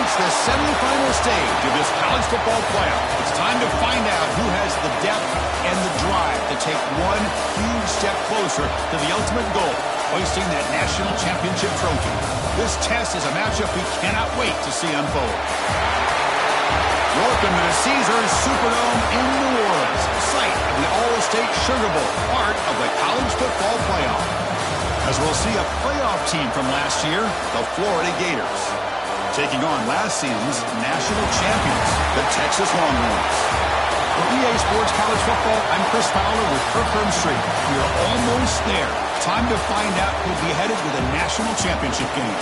reached the semifinal stage of this college football playoff. It's time to find out who has the depth and the drive to take one huge step closer to the ultimate goal, hoisting that national championship trophy. This test is a matchup we cannot wait to see unfold. Welcome to the Caesars Superdome in New Orleans, site of the All-State Sugar Bowl, part of the college football playoff. As we'll see a playoff team from last year, the Florida Gators, taking on last season's national champions, the Texas Longhorns. For EA Sports College Football, I'm Chris Fowler with Kirk Herbstreit. We are almost there. Time to find out who'll be headed to the national championship game.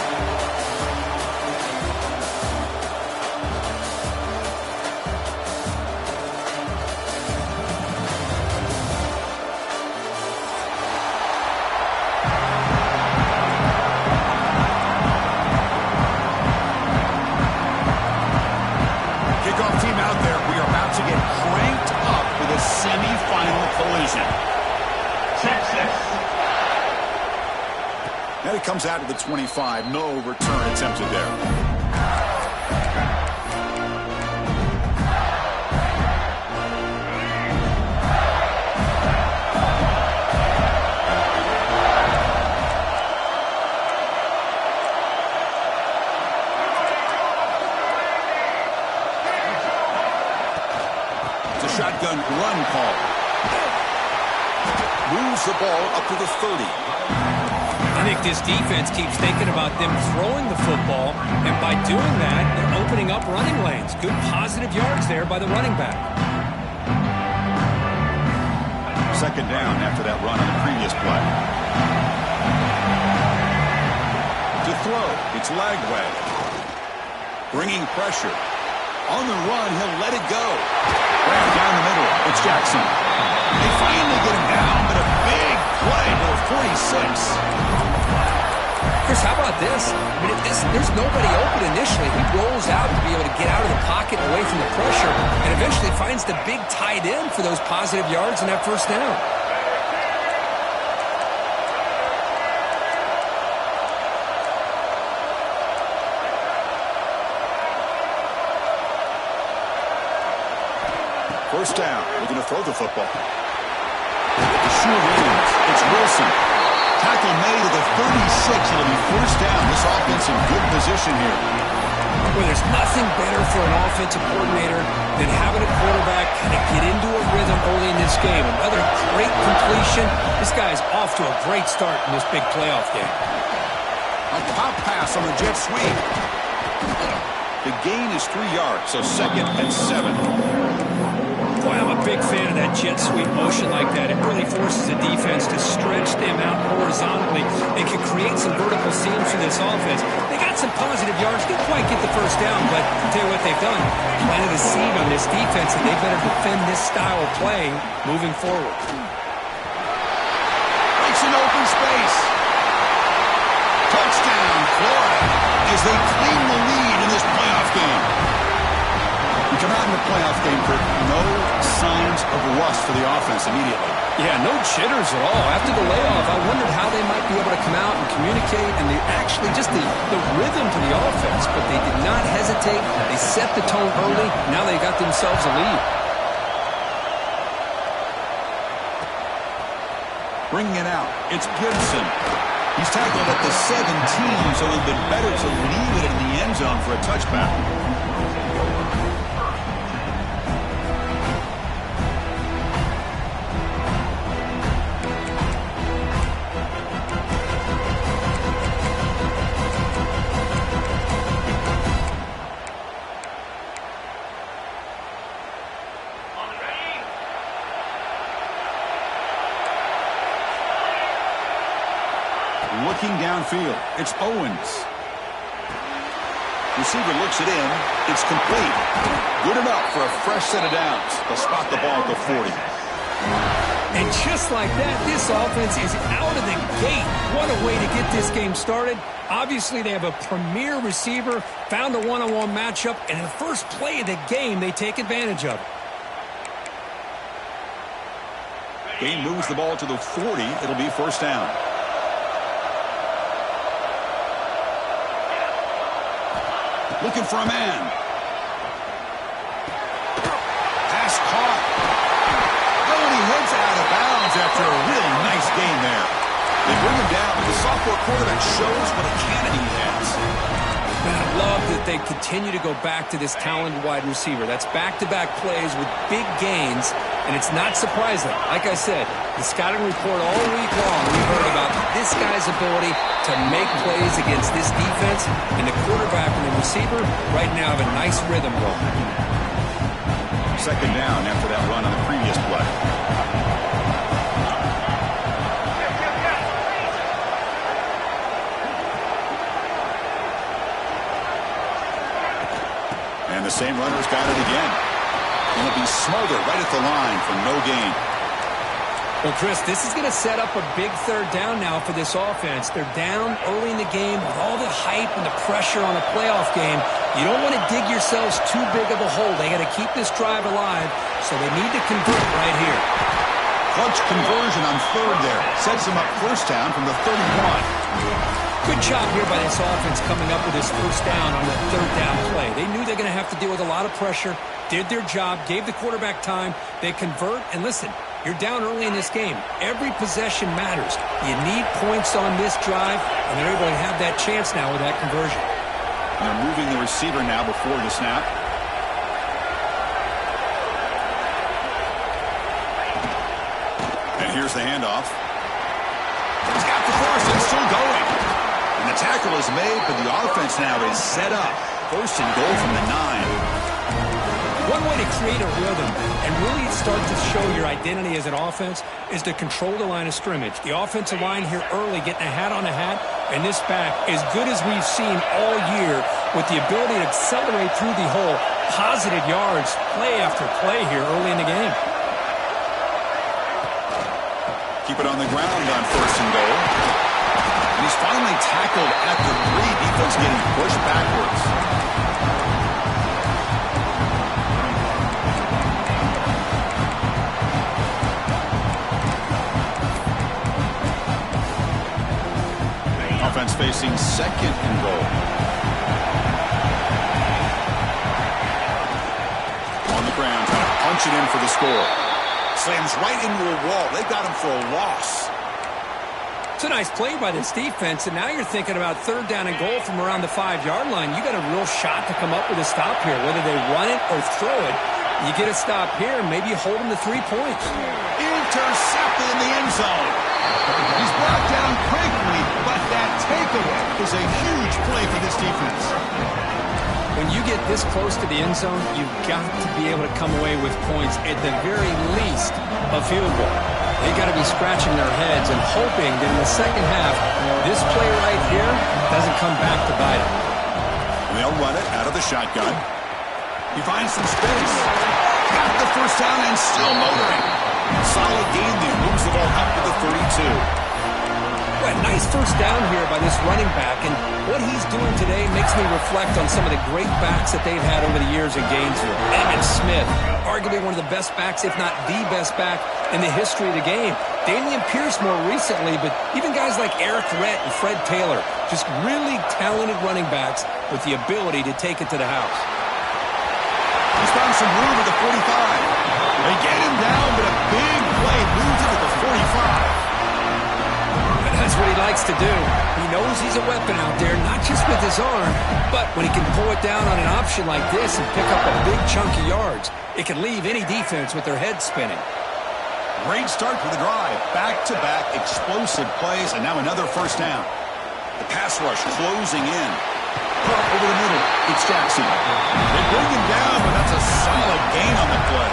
And it comes out to the 25. No return attempted there. It's a shotgun run call. Moves the ball up to the 30. I think this defense keeps thinking about them throwing the football, and by doing that, they're opening up running lanes. Good positive yards there by the running back. Second down after that run on the previous play. To throw, it's Lagway. Bringing pressure. On the run, he'll let it go. Right down the middle, it's Jackson. They finally get him down, but a big play to the 46. Chris, how about this? I mean, there's nobody open initially. He rolls out to be able to get out of the pocket away from the pressure and eventually finds the big tight end for those positive yards and that first down. First down. Looking to throw the football. The shoe lands. It's Wilson. Tackle made to the 36. It'll be first down. This offense in good position here. Well, there's nothing better for an offensive coordinator than having a quarterback kind of get into a rhythm early in this game. Another great completion. This guy's off to a great start in this big playoff game. A pop pass on the jet sweep. The gain is 3 yards, so second and 7. Boy, I'm a big fan of that jet sweep motion like that. It really forces the defense to stretch them out horizontally and can create some vertical seams for this offense. They got some positive yards. Didn't quite get the first down, but I'll tell you what they've done. Planted a seed on this defense, and they better defend this style of play moving forward. Breaks an open space. Touchdown, Florida, as they claim the lead in this playoff game. We come out in the playoff game, Kirk. No signs of rust for the offense immediately. Yeah, no jitters at all. After the layoff, I wondered how they might be able to come out and communicate and actually just the rhythm to the offense, but they did not hesitate. They set the tone early. Now they got themselves a lead. Bringing it out, it's Gibson. He's tackled at the 17, so it would have been better to leave it in the end zone for a touchback. Looking downfield, it's Owens. Receiver looks it in. It's complete. Good enough for a fresh set of downs. They'll spot the ball at the 40. And just like that, this offense is out of the gate. What a way to get this game started. Obviously, they have a premier receiver, found a one-on-one matchup, and in the first play of the game, they take advantage of it. Game moves the ball to the 40. It'll be first down. Looking for a man. Pass caught. Oh, and he heads out of bounds after a really nice game there. They bring him down, but the sophomore quarterback shows what a cannon he has. Man, I love that they continue to go back to this talented wide receiver. That's back-to-back plays with big gains, and it's not surprising. Like I said, the scouting report all week long, we heard about this guy's ability to make plays against this defense, and the quarterback and the receiver right now have a nice rhythm going. Second down after that run on the previous play. And the same runner's got it again. And it'll be Smolder right at the line for no gain. Well, Chris, this is going to set up a big third down now for this offense. They're down early in the game with all the hype and the pressure on a playoff game. You don't want to dig yourselves too big of a hole. They got to keep this drive alive, so they need to convert right here. Clutch conversion on third there. Sets them up first down from the 31. Good job here by this offense coming up with this first down on that third down play. They knew they're going to have to deal with a lot of pressure, did their job, gave the quarterback time. They convert, and listen, you're down early in this game. Every possession matters. You need points on this drive, and they're able to have that chance now with that conversion. And they're moving the receiver now before the snap. And here's the handoff. He's got the first and still going. And the tackle is made, but the offense now is set up. First and goal from the 9. One way to create a rhythm and really start to show your identity as an offense is to control the line of scrimmage. The offensive line here early getting a hat on a hat, and this back as good as we've seen all year with the ability to accelerate through the hole. Positive yards, play after play here early in the game. Keep it on the ground on first and goal. And he's finally tackled at the 3. Defense getting pushed backwards. Offense facing second and goal. On the ground, trying to punch it in for the score. Slams right into a wall. They got him for a loss. It's a nice play by this defense, and now you're thinking about third down and goal from around the 5-yard line. You got a real shot to come up with a stop here, whether they run it or throw it. You get a stop here, and maybe you hold them to 3 points. Intercepted in the end zone. He's brought down quickly, but that takeaway is a huge play for this defense. When you get this close to the end zone, you've got to be able to come away with points, at the very least, a field goal. They got to be scratching their heads and hoping that in the second half, this play right here doesn't come back to bite them. They'll run it out of the shotgun. He finds some space. Got the first down and still motoring. Solid gain there. Moves the ball up to the 32. Well, nice first down here by this running back, and what he's doing today makes me reflect on some of the great backs that they've had over the years in Gainesville. Emmitt Smith, arguably one of the best backs, if not the best back in the history of the game. Dameon Pierce more recently, but even guys like Eric Rhett and Fred Taylor, just really talented running backs with the ability to take it to the house. He's found some room at the 45. They get him down, but a big play moves it to the 45. That's what he likes to do. He knows he's a weapon out there, not just with his arm, but when he can pull it down on an option like this and pick up a big chunk of yards, it can leave any defense with their head spinning. Great start to the drive. Back-to-back explosive plays, and now another first down. The pass rush closing in. Pump over the middle. It's Jackson. They bring him down, but that's a solid gain on the play.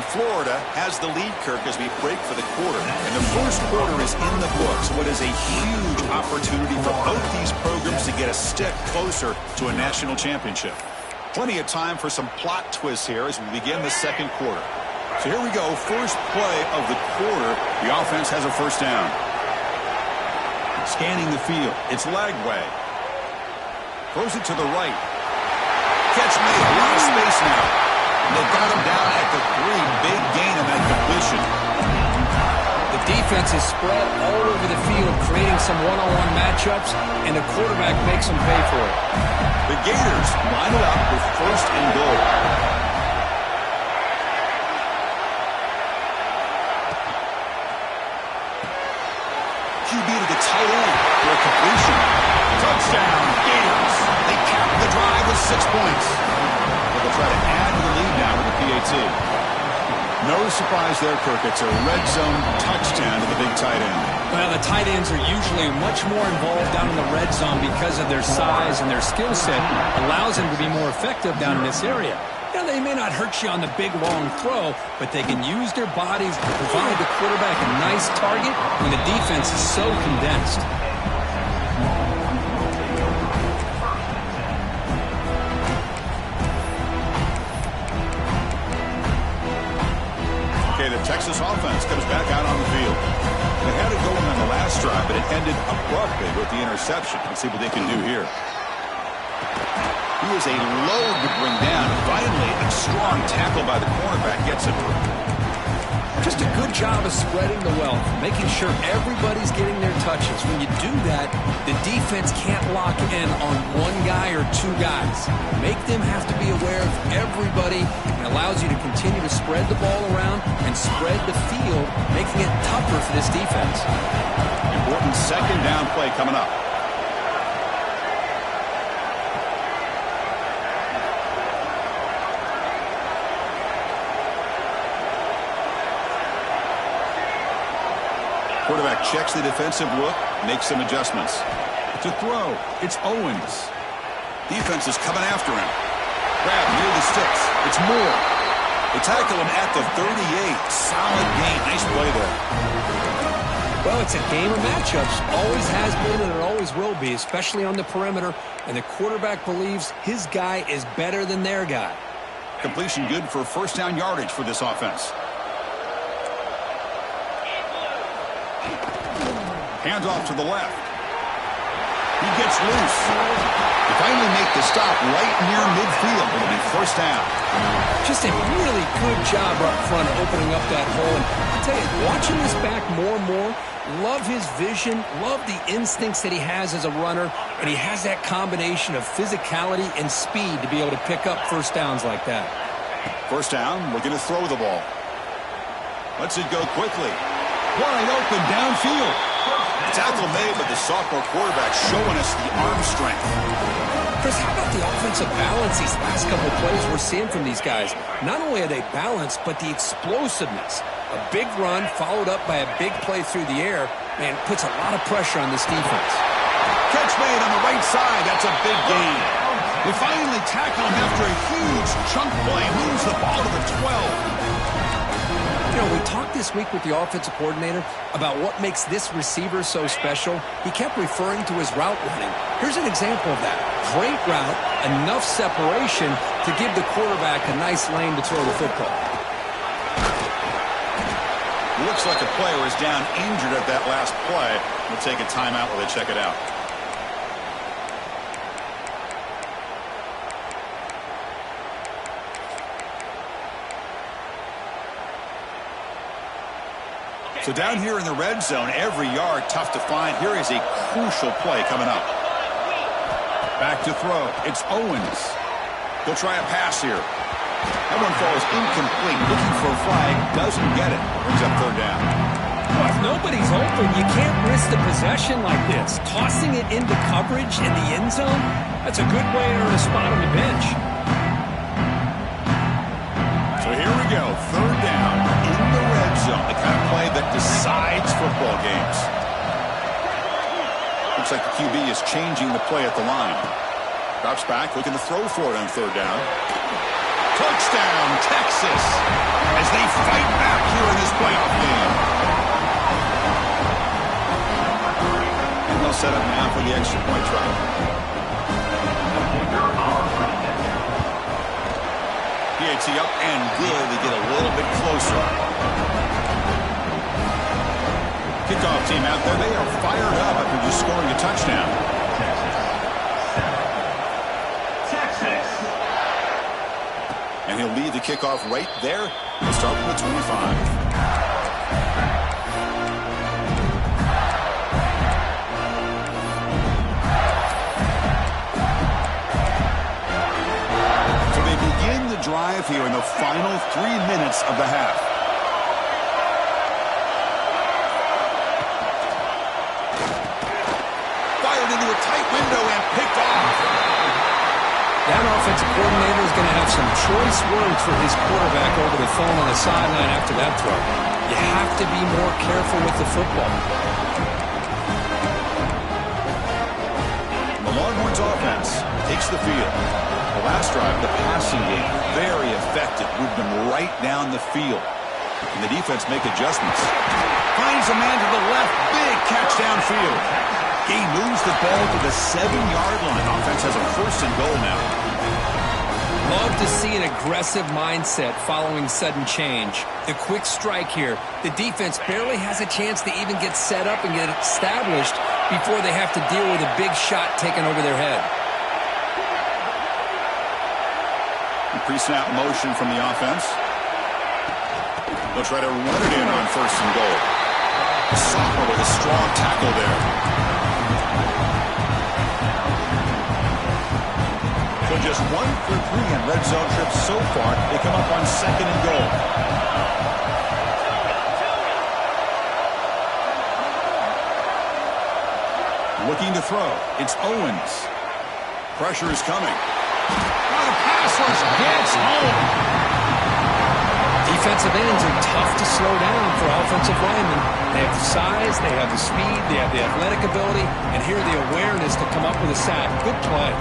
Florida has the lead, Kirk, as we break for the quarter. And the first quarter is in the books. What is a huge opportunity for both these programs to get a step closer to a national championship. Plenty of time for some plot twists here as we begin the second quarter. So here we go. First play of the quarter. The offense has a first down. Scanning the field. It's Lagway. Throws it to the right. Catch made. A lot of space now. They got him down at the 3. Big gain on that completion. The defense is spread all over the field, creating some one-on-one matchups, and the quarterback makes them pay for it. The Gators line it up with 1st and goal. QB to the tight end for a completion. Touchdown, Gators. They cap the drive with 6 points. They'll try to add to the lead now with the PAT. No surprise there, Kirk. It's a red zone touchdown to the big tight end. Well, the tight ends are usually much more involved down in the red zone because of their size and their skill set. Allows them to be more effective down in this area. Now, they may not hurt you on the big, long throw, but they can use their bodies to provide the quarterback a nice target when the defense is so condensed. Okay, the Texas offense comes back out on the field. They had it going on the last drive, but it ended abruptly with the interception. Let's see what they can do here. He is a load to bring down. Finally, a strong tackle by the cornerback gets it. Just a good job of spreading the wealth, making sure everybody's getting their touches. When you do that, the defense can't lock in on one guy or 2 guys. Make them have to be aware of everybody, and allows you to continue to spread the ball around and spread the field, making it tougher for this defense. Important 2nd down play coming up. Quarterback checks the defensive look, makes some adjustments. To throw, it's Owens. Defense is coming after him. Grab near the sticks. It's Moore. They tackle him at the 38. Solid gain. Nice play there. Well, it's a game of matchups. Always has been and it always will be, especially on the perimeter. And the quarterback believes his guy is better than their guy. Completion good for 1st down yardage for this offense. Hands off to the left. He gets loose. They finally make the stop right near midfield. It'll be 1st down. Just a really good job up front opening up that hole. And I'll tell you, watching this back more and more, love his vision, love the instincts that he has as a runner, and he has that combination of physicality and speed to be able to pick up 1st downs like that. 1st down, looking to throw the ball. Lets it go quickly. Wide open downfield. Tackle made, but the sophomore quarterback showing us the arm strength. Chris, how about the offensive balance these last couple of plays we're seeing from these guys? Not only are they balanced, but the explosiveness. A big run followed up by a big play through the air, man, puts a lot of pressure on this defense. Catch made on the right side. That's a big gain. They finally tackle him after a huge chunk play. Moves the ball to the 12. You know, we talked this week with the offensive coordinator about what makes this receiver so special. He kept referring to his route running. Here's an example of that. Great route, enough separation to give the quarterback a nice lane to throw the football. Looks like a player is down injured at that last play. We'll take a timeout while they check it out. So down here in the red zone, every yard tough to find. Here is a crucial play coming up. Back to throw. It's Owens. He'll try a pass here. That one falls incomplete. Looking for a flag. Doesn't get it. Brings up 3rd down. Well, if nobody's open, you can't risk the possession like this. Tossing it into coverage in the end zone, that's a good way to earn a spot on the bench. So here we go. 3rd down in the red zone. The kind of play that decides football games. Looks like the QB is changing the play at the line. Drops back, looking to throw for it on 3rd down. Touchdown, Texas, as they fight back here in this playoff game. And they'll set up now for the extra point try. PAT up and good. They get a little bit closer. Kickoff team out there. They are fired up after just scoring a touchdown. And he'll lead the kickoff right there. He'll start with the 25. Drive here in the final 3 minutes of the half. Fired into a tight window and picked off. That offensive coordinator is going to have some choice words for his quarterback over the phone on the sideline after that throw. You have to be more careful with the football. The Longhorns offense takes the field. The last drive, the passing game, very effective. Moved them right down the field. And the defense make adjustments. Finds a man to the left. Big catch downfield. He moves the ball to the 7-yard line. Offense has a 1st and goal now. Love to see an aggressive mindset following sudden change. The quick strike here. The defense barely has a chance to even get set up and get established before they have to deal with a big shot taken over their head. Pre-snap motion from the offense. They'll try to run it in on 1st and goal. Sopper with a strong tackle there. So just 1 for 3 on red zone trips so far. They come up on 2nd and goal. Looking to throw. It's Owens. Pressure is coming. Gets home. Defensive ends are tough to slow down for offensive linemen. They have the size, they have the speed, they have the athletic ability, and here the awareness to come up with a sack. Good play.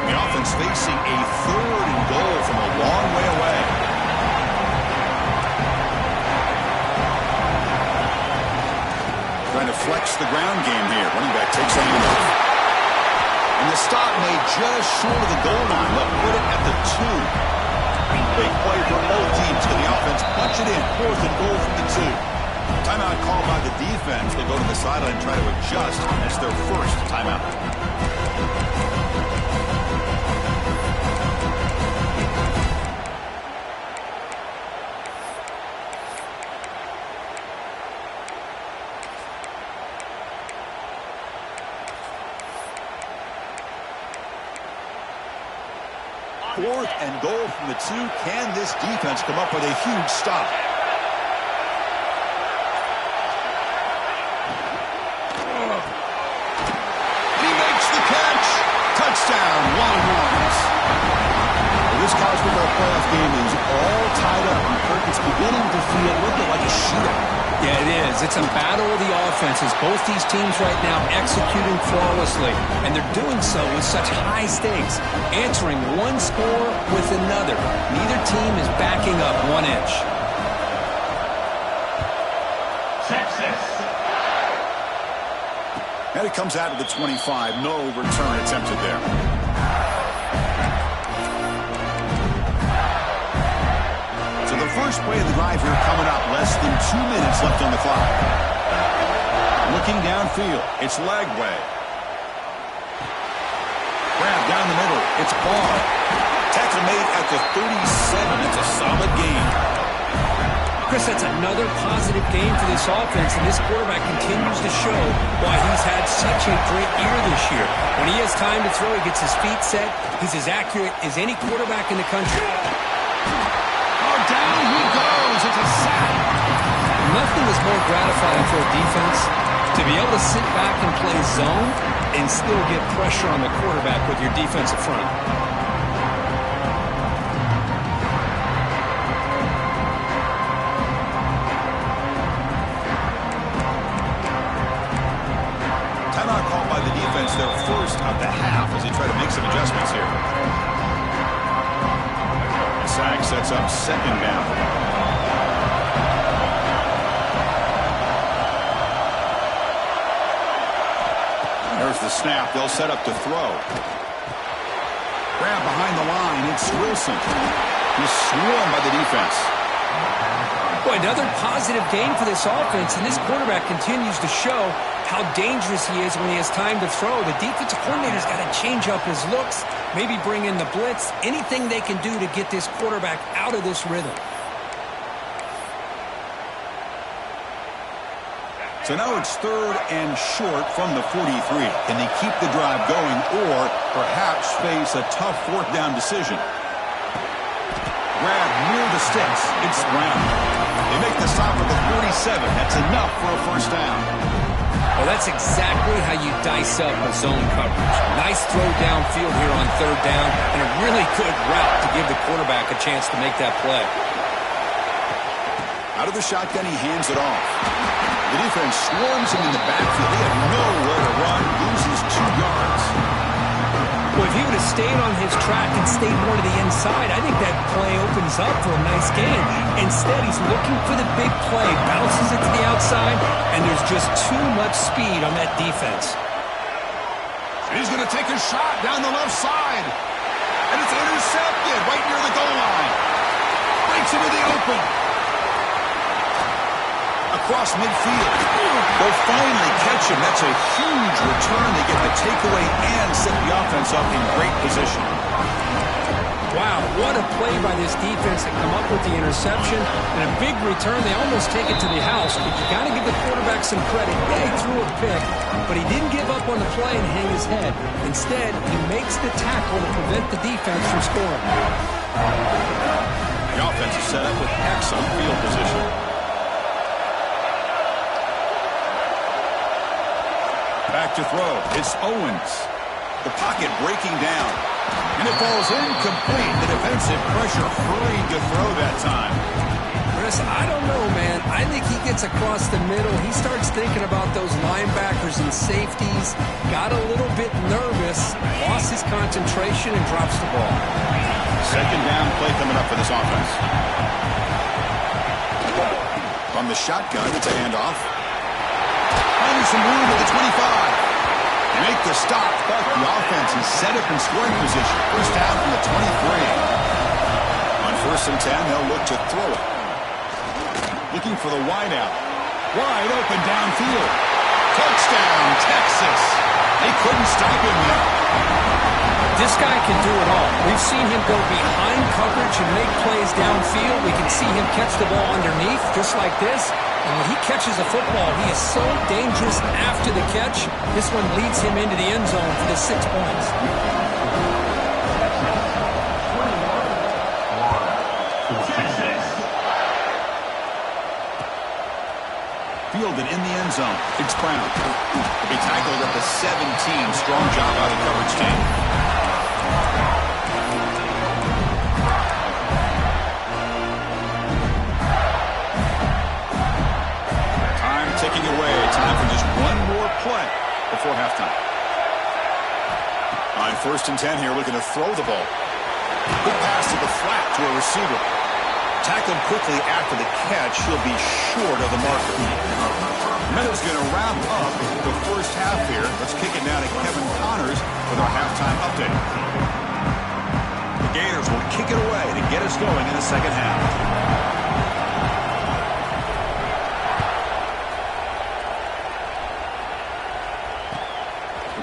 The offense facing a 3rd and goal from a long way away. Trying to flex the ground game here. Running back takes the handoff. And the stop made just short of the goal line. They'll put it at the 2. Big play for both teams. Can the offense punch it in? 4th and goal from the 2. Timeout called by the defense. They'll go to the sideline and try to adjust. That's their 1st timeout. Fourth and goal from the 2. Can this defense come up with a huge stop? He makes the catch. Touchdown, Longhorns. This college football playoff game is all tied up. It's beginning to feel a little bit like a shootout. Yeah, it is. It's a battle of the offenses. Both these teams right now executing flawlessly, and they're doing so with such high stakes, answering one score with another. Neither team is backing up 1 inch. And it comes out to the 25. No return attempted there. So the first play of the drive here coming up. Less than 2 minutes left on the clock. Looking downfield. It's Lagway. Grab down the middle. It's Barr. Tackle made at the 37. It's a solid gain. Chris, that's another positive game for this offense, and this quarterback continues to show why he's had such a great year this year. When he has time to throw, he gets his feet set. He's as accurate as any quarterback in the country. Oh, down he goes. It's a sack. Nothing is more gratifying for a defense to be able to sit back and play zone and still get pressure on the quarterback with your defensive front. Timeout called by the defense, their first of the half, as they try to make some adjustments here. The sack sets up second down. There's the snap. They'll set up to throw. Grab behind the line. It's Wilson. He's swarmed by the defense. Boy, another positive gain for this offense, and this quarterback continues to show how dangerous he is when he has time to throw. The defensive coordinator's got to change up his looks, maybe bring in the blitz, anything they can do to get this quarterback out of this rhythm. So now it's 3rd and short from the 43. Can they keep the drive going or perhaps face a tough 4th down decision? Grab near the sticks. It's Brown. They make the stop at the 47. That's enough for a 1st down. Well, that's exactly how you dice up a zone coverage. Nice throw downfield here on 3rd down and a really good route to give the quarterback a chance to make that play. Out of the shotgun, he hands it off. The defense swarms him in the backfield. He had nowhere to run, loses 2 yards. Well, if he would have stayed on his track and stayed more to the inside, I think that play opens up for a nice gain. Instead, he's looking for the big play, bounces it to the outside, and there's just too much speed on that defense. He's going to take a shot down the left side. And it's intercepted right near the goal line. Breaks into the open. Across midfield. They'll finally catch him. That's a huge return. They get the takeaway and set the offense up in great position. Wow, what a play by this defense to come up with the interception and a big return. They almost take it to the house, but you got to give the quarterback some credit. Yeah, he threw a pick, but he didn't give up on the play and hang his head. Instead, he makes the tackle to prevent the defense from scoring. The offense is set up with excellent field position. Back to throw. It's Owens. The pocket breaking down. And it falls incomplete. The defensive pressure hurried to throw that time. Chris, I don't know, man. I think he gets across the middle. He starts thinking about those linebackers and safeties. Got a little bit nervous. Lost his concentration and drops the ball. 2nd down play coming up for this offense. From the shotgun, it's a handoff. Finding some room at the 25. They make the stop, but the offense is set up in scoring position. 1st down from the 23. On 1st and 10, they'll look to throw it. Looking for the wideout. Wide open downfield. Touchdown, Texas. They couldn't stop him there. This guy can do it all. We've seen him go behind coverage and make plays downfield. We can see him catch the ball underneath, just like this. And when he catches a football, he is so dangerous after the catch. This one leads him into the end zone for the 6 points. Fielded in the end zone. It's Brown. He'll be tackled at the 17. Strong job by the coverage team. Ticking away. Time for just one more play before halftime. On 1st and 10 here, looking to throw the ball. Good pass to the flat to a receiver. Tackled quickly after the catch. He'll be short of the marker. Meadows going to wrap up the 1st half here. Let's kick it now to Kevin Connors with our halftime update. The Gators will kick it away to get us going in the 2nd half.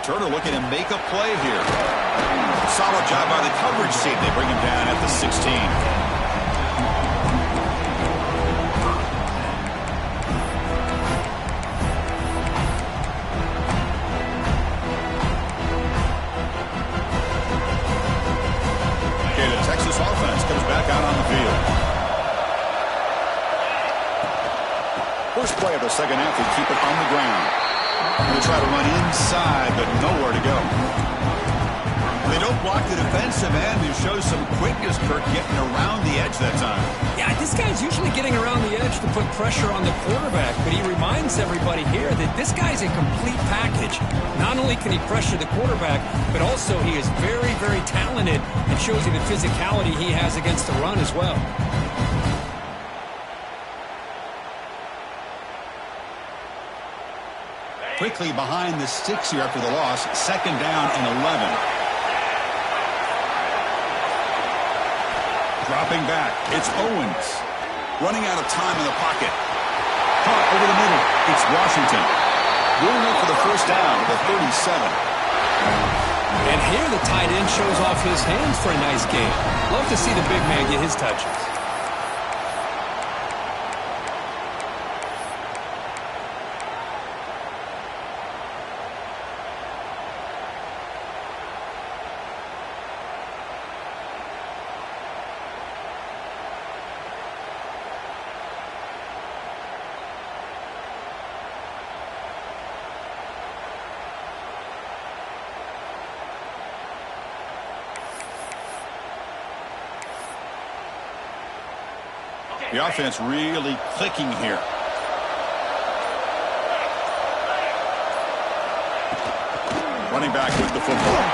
Turner looking to make a play here. Solid job by the coverage team. They bring him down at the 16. Okay, the Texas offense comes back out on the field. First play of the 2nd half, they keep it on the ground. They try to run inside, but nowhere to go. They don't block the defensive end, who shows some quickness, Kirk, getting around the edge that time. Yeah, this guy's usually getting around the edge to put pressure on the quarterback, but he reminds everybody here that this guy's a complete package. Not only can he pressure the quarterback, but also he is very, very talented and shows you the physicality he has against the run as well. Quickly behind the sticks here after the loss. 2nd down and 11. Dropping back. It's Owens. Running out of time in the pocket. Caught over the middle. It's Washington. Going up for the first down at the 37. And here the tight end shows off his hands for a nice game. Love to see the big man get his touches. The offense really clicking here. Running back with the football.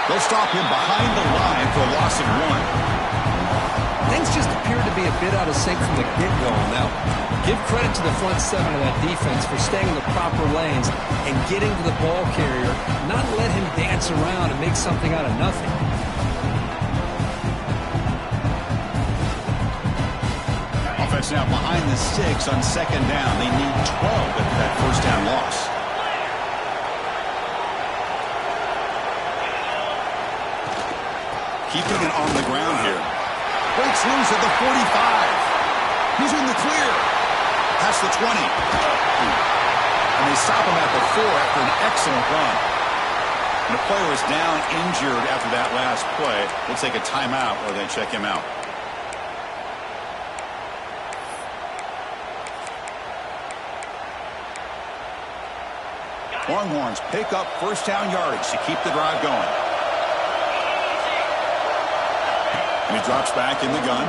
They'll stop him behind the line for a loss of 1. Things just appeared to be a bit out of sync from the get-go. Now, give credit to the front seven of that defense for staying in the proper lanes and getting to the ball carrier, not let him dance around and make something out of nothing. Offense now behind the 6 on second down. They need 12 after that first down loss. Keeping it on the ground here. Breaks loose at the 45. He's in the clear. Past the 20. And they stop him at the 4 after an excellent run. And the player is down injured after that last play. They'll take a timeout or then check him out. Longhorns pick up first down yardage to keep the drive going. And he drops back in the gun.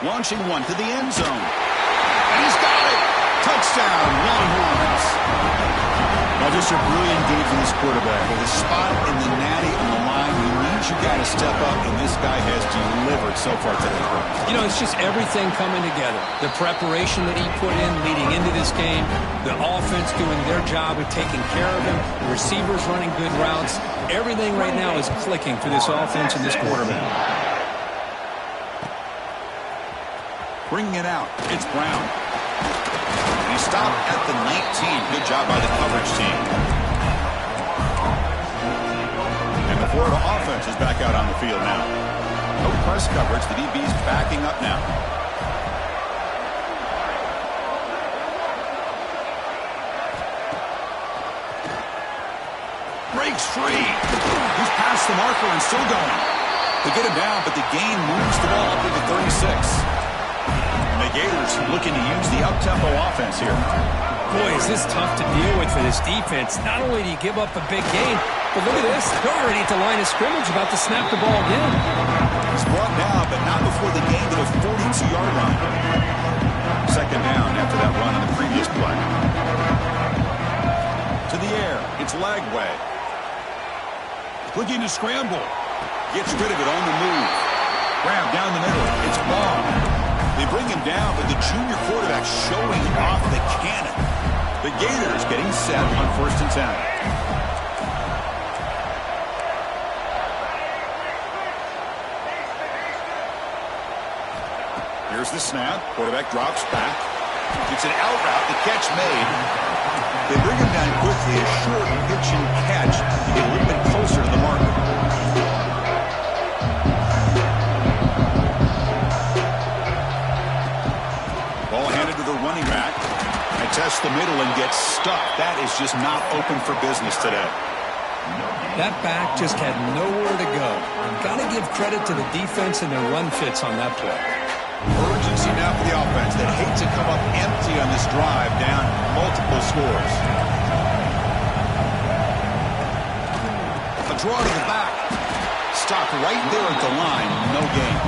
Launching one to the end zone. And he's got it! Touchdown, Longhorns! Now just a brilliant game from this quarterback. With a spot in the natty on the line, he needs you guys to step up, and this guy has delivered so far today. You know, it's just everything coming together. The preparation that he put in leading into this game, the offense doing their job of taking care of him, the receivers running good routes. Everything right now is clicking for this offense and this quarterback. Bringing it out, it's Brown. He stopped at the 19. Good job by the coverage team. And the Florida offense is back out on the field now. No press coverage. The DB's backing up now. Breaks free. He's past the marker and still going. They get him down, but the gain moves the ball up to the 36. The Gators looking to use the up-tempo offense here. Boy, is this tough to deal with for this defense. Not only do you give up a big gain, but look at this. They're already at the line of scrimmage about to snap the ball again. He's brought down, but not before the gain to the 42-yard line. Second down after that run on the previous play. To the air. It's Lagway. Looking to scramble. Gets rid of it on the move. Grab down the middle. It's Baugh. They bring him down, but the junior quarterback showing off the cannon. The Gators getting set on 1st and 10. Here's the snap. Quarterback drops back. It's an out route. The catch made. They bring him down quickly. A short pitch and catch to get a little bit closer to the marker. Ball handed to the running back. And tests the middle and gets stuck. That is just not open for business today. That back just had nowhere to go. Got to give credit to the defense and their run fits on that play. Urgency now for the offense that hate to come up empty on this drive, down multiple scores. A draw to the back. Stop right there at the line. No gain.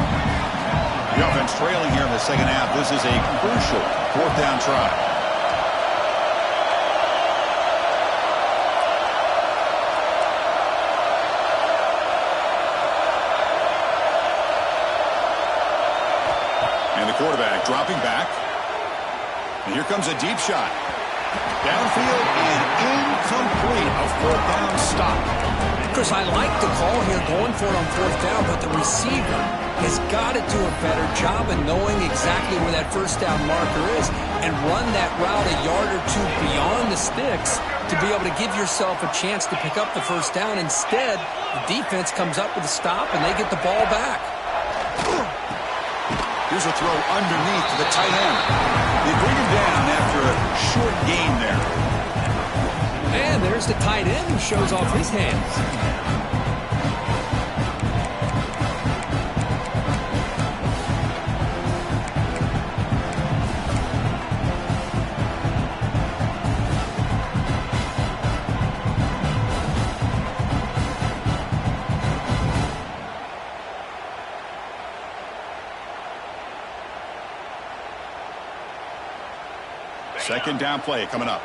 The offense trailing here in the second half. This is a crucial 4th down try. And the quarterback dropping back. And here comes a deep shot. Downfield and incomplete. A 4th down stop. Chris, I like the call here going for it on 4th down, but the receiver has got to do a better job of knowing exactly where that first down marker is and run that route a yard or two beyond the sticks to be able to give yourself a chance to pick up the first down. Instead, the defense comes up with a stop and they get the ball back. Here's a throw underneath to the tight end. They bring him down after a short gain there. And there's the tight end who shows off his hands. Second down play coming up.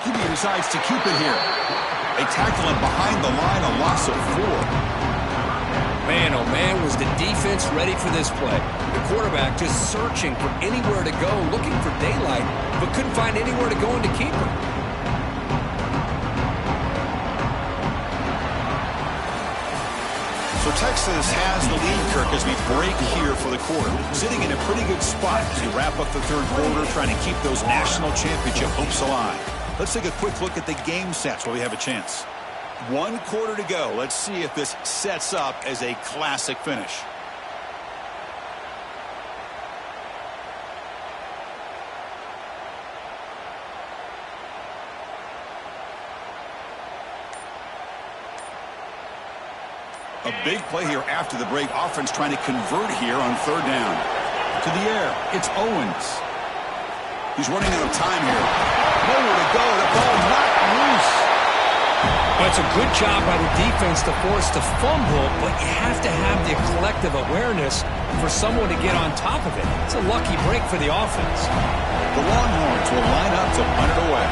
QB decides to keep it here. They tackle him behind the line, a loss of 4. Man, oh man, was the defense ready for this play. The quarterback just searching for anywhere to go, looking for daylight, but couldn't find anywhere to go into keeper. So Texas has the lead, Kirk, as we break here for the quarter. Sitting in a pretty good spot as we wrap up the third quarter, trying to keep those national championship hopes alive. Let's take a quick look at the game sets while we have a chance. 1 quarter to go. Let's see if this sets up as a classic finish. A big play here after the break. Offense trying to convert here on third down. To the air, it's Owens. He's running out of time here. Nowhere to go. The ball knocked loose. Well, it's a good job by the defense to force the fumble, but you have to have the collective awareness for someone to get on top of it. It's a lucky break for the offense. The Longhorns will line up to punt it away.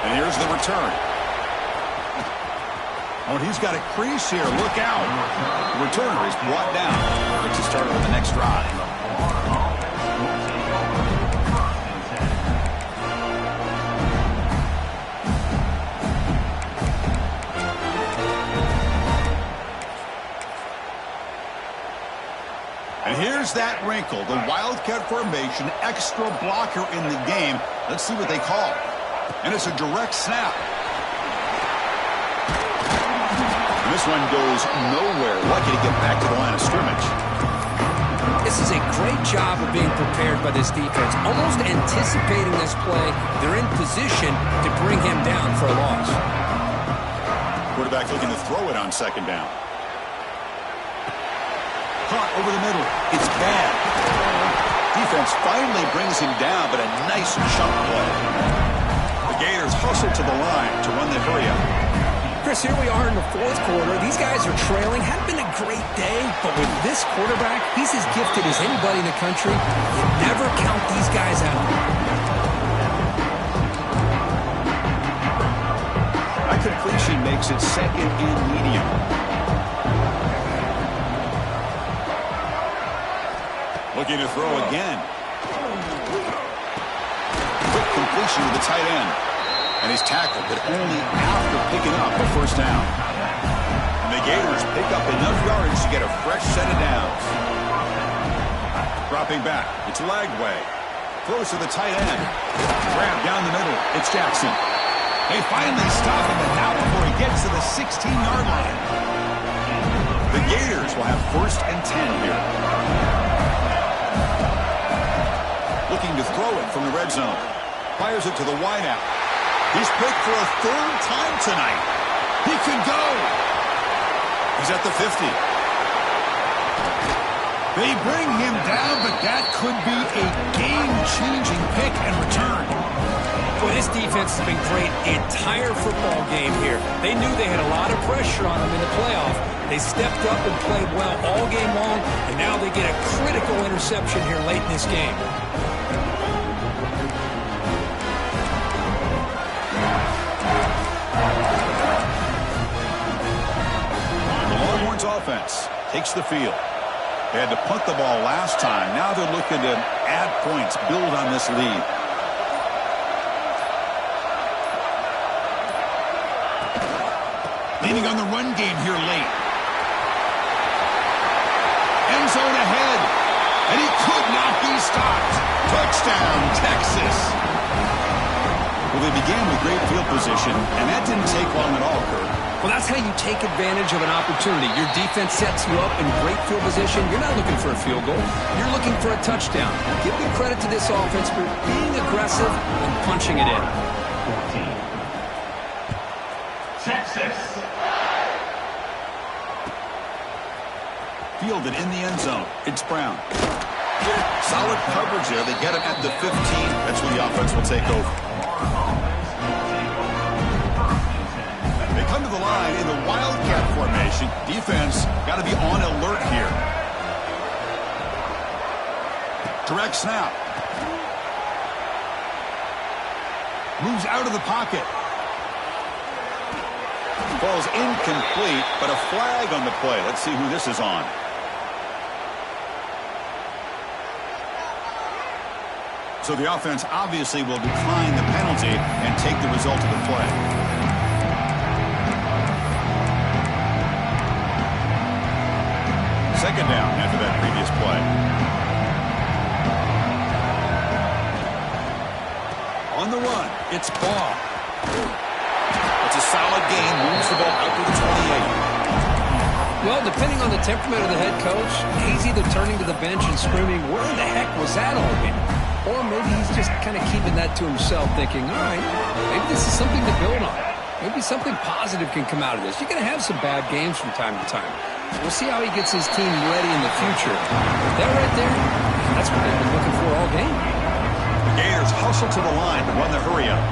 And here's the return. Oh, he's got a crease here. Look out. The returner is brought down. Gets us started on the next drive. And here's that wrinkle. The Wildcat formation, extra blocker in the game. Let's see what they call. And it's a direct snap. And this one goes nowhere. Lucky to get back to the line of scrimmage. This is a great job of being prepared by this defense. Almost anticipating this play, they're in position to bring him down for a loss. Quarterback looking to throw it on second down. Caught over the middle. It's bad. Defense finally brings him down, but a nice chunk play. The Gators hustle to the line to run the hurry up. Chris, here we are in the fourth quarter. These guys are trailing. Hadn't been a great day, but with this quarterback, he's as gifted as anybody in the country. You never count these guys out. That completion makes it second and medium. Looking to throw again. Quick completion to the tight end. And he's tackled, but only after picking up a first down. And the Gators pick up enough yards to get a fresh set of downs. Dropping back, it's Lagway. Throws to the tight end. Grab down the middle, it's Jackson. They finally stop him, but now before he gets to the 16-yard line. The Gators will have first and 10 here. Looking to throw it from the red zone. Fires it to the wideout. He's picked for a third time tonight. He can go. He's at the 50. They bring him down, but that could be a game-changing pick and return. Boy, this defense has been great the entire football game here. They knew they had a lot of pressure on them in the playoff. They stepped up and played well all game long, and now they get a critical interception here late in this game. Offense takes the field. They had to punt the ball last time. Now they're looking to add points, build on this lead. Leaning on the run game here late. End zone ahead. And he could not be stopped. Touchdown, Texas. Well, they began with great field position, and that didn't take long at all, Kurt. Well, that's how you take advantage of an opportunity. Your defense sets you up in great field position. You're not looking for a field goal. You're looking for a touchdown. Give me credit to this offense for being aggressive and punching it in. 14. Texas. Fielded in the end zone. It's Brown. Solid coverage there. They get him at the 15. That's when the offense will take over. They come to the line in the Wildcat formation. Defense got to be on alert here. Direct snap. Moves out of the pocket. Ball's incomplete, but a flag on the play. Let's see who this is on. So the offense obviously will decline the penalty and take the result of the play. Second down after that previous play. On the run, it's Ball. It's a solid gain, moves the ball out to the 28. Well, depending on the temperament of the head coach, he's either turning to the bench and screaming, where the heck was that all been? Or maybe he's just kind of keeping that to himself, thinking, all right, maybe this is something to build on. Maybe something positive can come out of this. You're going to have some bad games from time to time. We'll see how he gets his team ready in the future. But that right there, that's what they've been looking for all game. The Gators hustle to the line to run the hurry-up.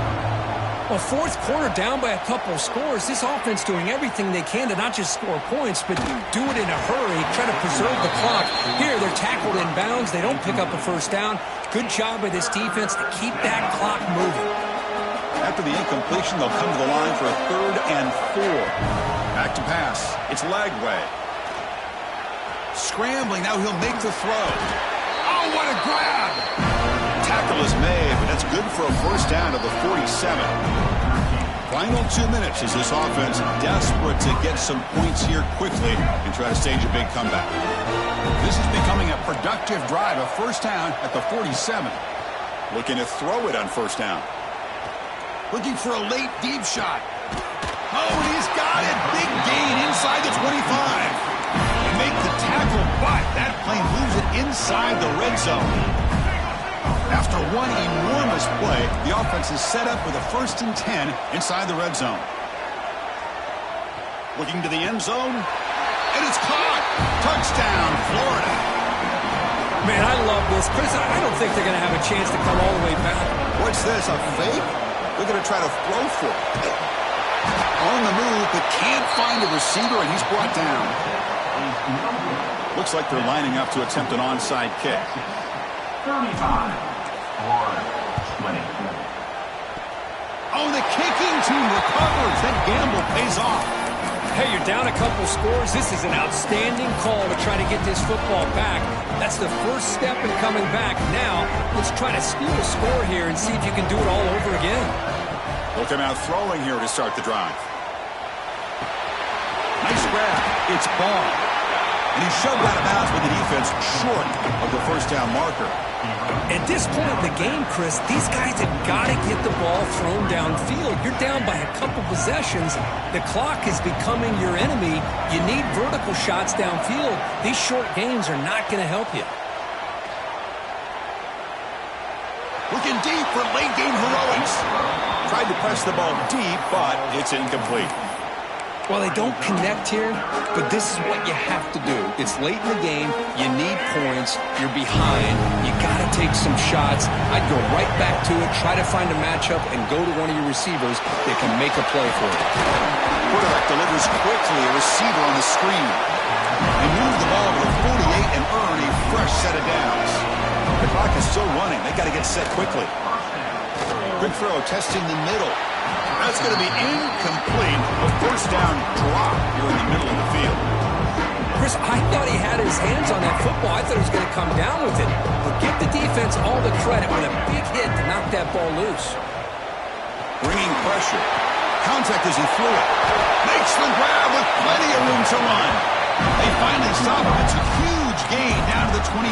Well, fourth quarter down by a couple of scores. This offense doing everything they can to not just score points, but do it in a hurry, try to preserve the clock. Here, they're tackled in bounds. They don't pick up a first down. Good job by this defense to keep that clock moving. After the incompletion, they'll come to the line for a 3rd and 4. Back to pass. It's Lagway. Scrambling. Now he'll make the throw. Oh, what a grab! Tackle is made, but that's good for a first down to the 47. Final 2 minutes as this offense desperate to get some points here quickly and try to stage a big comeback. This is becoming a productive drive, a first down at the 47. Looking to throw it on first down. Looking for a late deep shot. Oh, and he's got it. Big gain inside the 25. They make the tackle, but that plane moves it inside the red zone. After one enormous play, the offense is set up with a 1st and 10 inside the red zone. Looking to the end zone, and it's caught. Touchdown, Florida. Man, I love this. Chris, I don't think they're going to have a chance to come all the way back. What's this, a fake? They're going to try to throw for it. On the move, but can't find a receiver, and he's brought down. Looks like they're lining up to attempt an onside kick. 35. Oh, the kicking team recovers. That gamble pays off. Hey, you're down a couple scores. This is an outstanding call to try to get this football back. That's the first step in coming back. Now, let's try to steal a score here and see if you can do it all over again. Look him out throwing here to start the drive. Nice grab. It's Ball. And he's shoved out of bounds with the defense short of the first down marker. At this point in the game, Chris, these guys have got to get the ball thrown downfield. You're down by a couple possessions. The clock is becoming your enemy. You need vertical shots downfield. These short gains are not going to help you. Looking deep for late game heroics. Tried to press the ball deep, but it's incomplete. Well, they don't connect here, but this is what you have to do. It's late in the game. You need points. You're behind. You got to take some shots. I'd go right back to it, try to find a matchup, and go to one of your receivers that can make a play for you. Quarterback delivers quickly, a receiver on the screen. They move the ball to the 48 and earn a fresh set of downs. The clock is still running. They got to get set quickly. Quick throw, testing the middle. That's going to be incomplete. A first down drop here in the middle of the field. Chris, I thought he had his hands on that football. I thought he was going to come down with it. But give the defense all the credit with a big hit to knock that ball loose. Bringing pressure. Contact as he threw it. Makes the grab with plenty of room to run. They finally stop him. It's a huge gain down to the 23.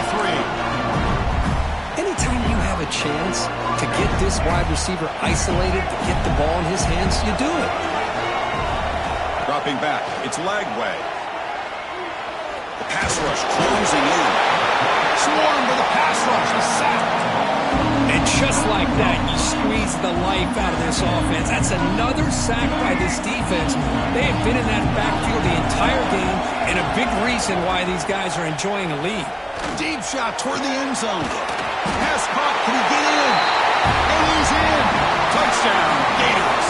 Anytime you have a chance to get this wide receiver isolated, to get the ball in his hands, you do it. Dropping back. It's Lagway. The pass rush closing in. Swarmed with the pass rush. The sack. And just like that, you squeeze the life out of this offense. That's another sack by this defense. They have been in that backfield the entire game, and a big reason why these guys are enjoying a lead. Deep shot toward the end zone. Pass caught. Can he get in? And he's in. Touchdown, Gators.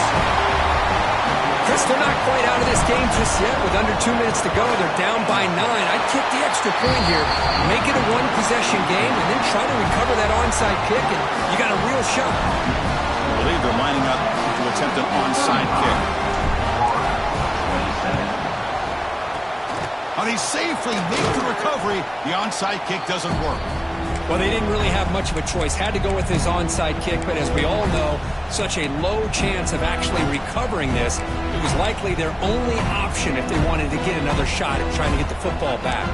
Chris, they're not quite out of this game just yet. With under 2 minutes to go, they're down by 9. I'd kick the extra point here, make it a one-possession game, and then try to recover that onside kick, and you got a real shot. I believe they're lining up to attempt an onside kick. But he safely made the recovery. The onside kick doesn't work. Well, they didn't really have much of a choice. Had to go with his onside kick, but as we all know, such a low chance of actually recovering this. It was likely their only option if they wanted to get another shot at trying to get the football back.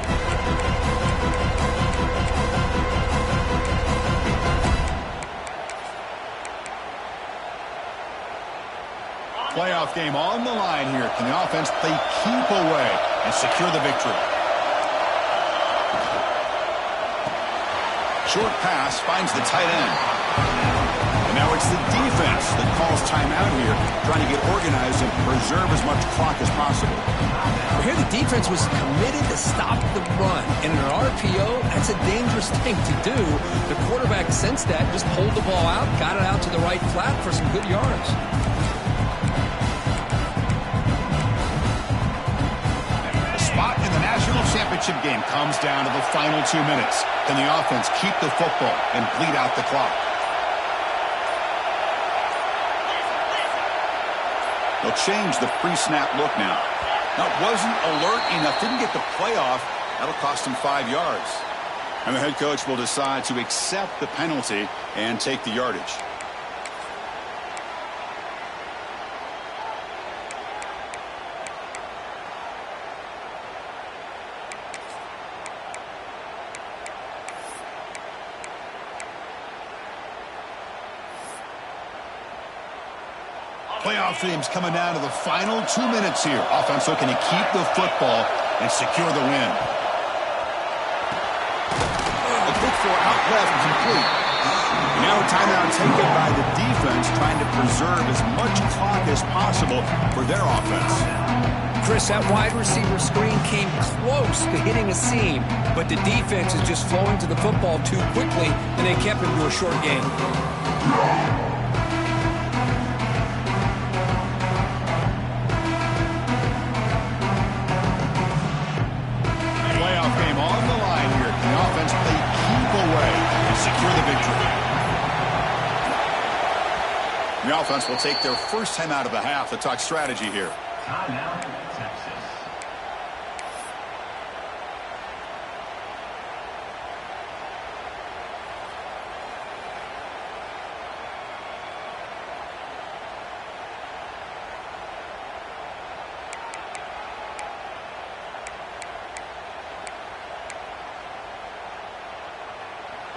Playoff game on the line here. Can the offense play keep away and secure the victory? Short pass finds the tight end. And now it's the defense that calls timeout here, trying to get organized and preserve as much clock as possible. Here the defense was committed to stop the run. And in an RPO, that's a dangerous thing to do. The quarterback sensed that, just pulled the ball out, got it out to the right flat for some good yards. Spot in the national championship game comes down to the final 2 minutes. Can the offense keep the football and bleed out the clock? They'll change the pre-snap look now. Now, it wasn't alert enough, didn't get the playoff. That'll cost him 5 yards. And the head coach will decide to accept the penalty and take the yardage. Playoff teams coming down to the final 2 minutes here. Offense looking to keep the football and secure the win. A quick throw out left, complete. Now a timeout taken by the defense, trying to preserve as much clock as possible for their offense. Chris, that wide receiver screen came close to hitting a seam, but the defense is just flowing to the football too quickly, and they kept it to a short game. Secure the victory. The offense will take their first time out of the half to talk strategy here. Timeout, Texas.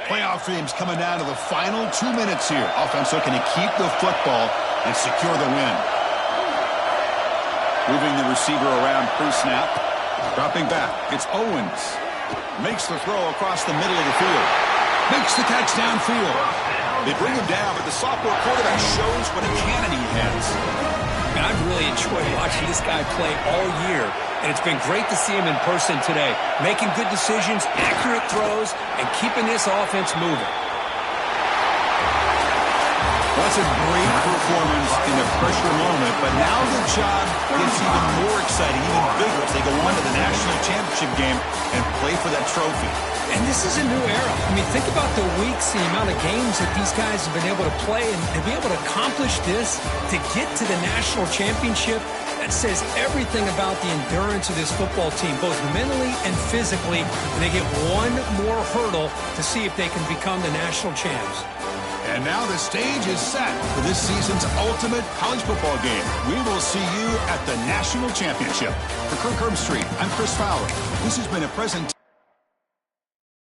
Playoff teams coming down to the final 2 minutes here. Offense looking to keep the football and secure the win. Moving the receiver around pre-snap. Dropping back. It's Owens. Makes the throw across the middle of the field. Makes the catch downfield. They bring him down, but the sophomore quarterback shows what a cannon he has. And I've really enjoyed watching this guy play all year. And it's been great to see him in person today. Making good decisions, accurate throws, and keeping this offense moving. That's a great performance in a pressure moment, but now the job gets even more exciting, even bigger as they go on to the national championship game and play for that trophy. And this is a new era. I mean, think about the weeks, the amount of games that these guys have been able to play, and to be able to accomplish this, to get to the national championship, That says everything about the endurance of this football team, both mentally and physically. And they get one more hurdle to see if they can become the national champs. And now the stage is set for this season's ultimate college football game. We will see you at the national championship. For Kirk Herbstreit, I'm Chris Fowler. This has been a presentation.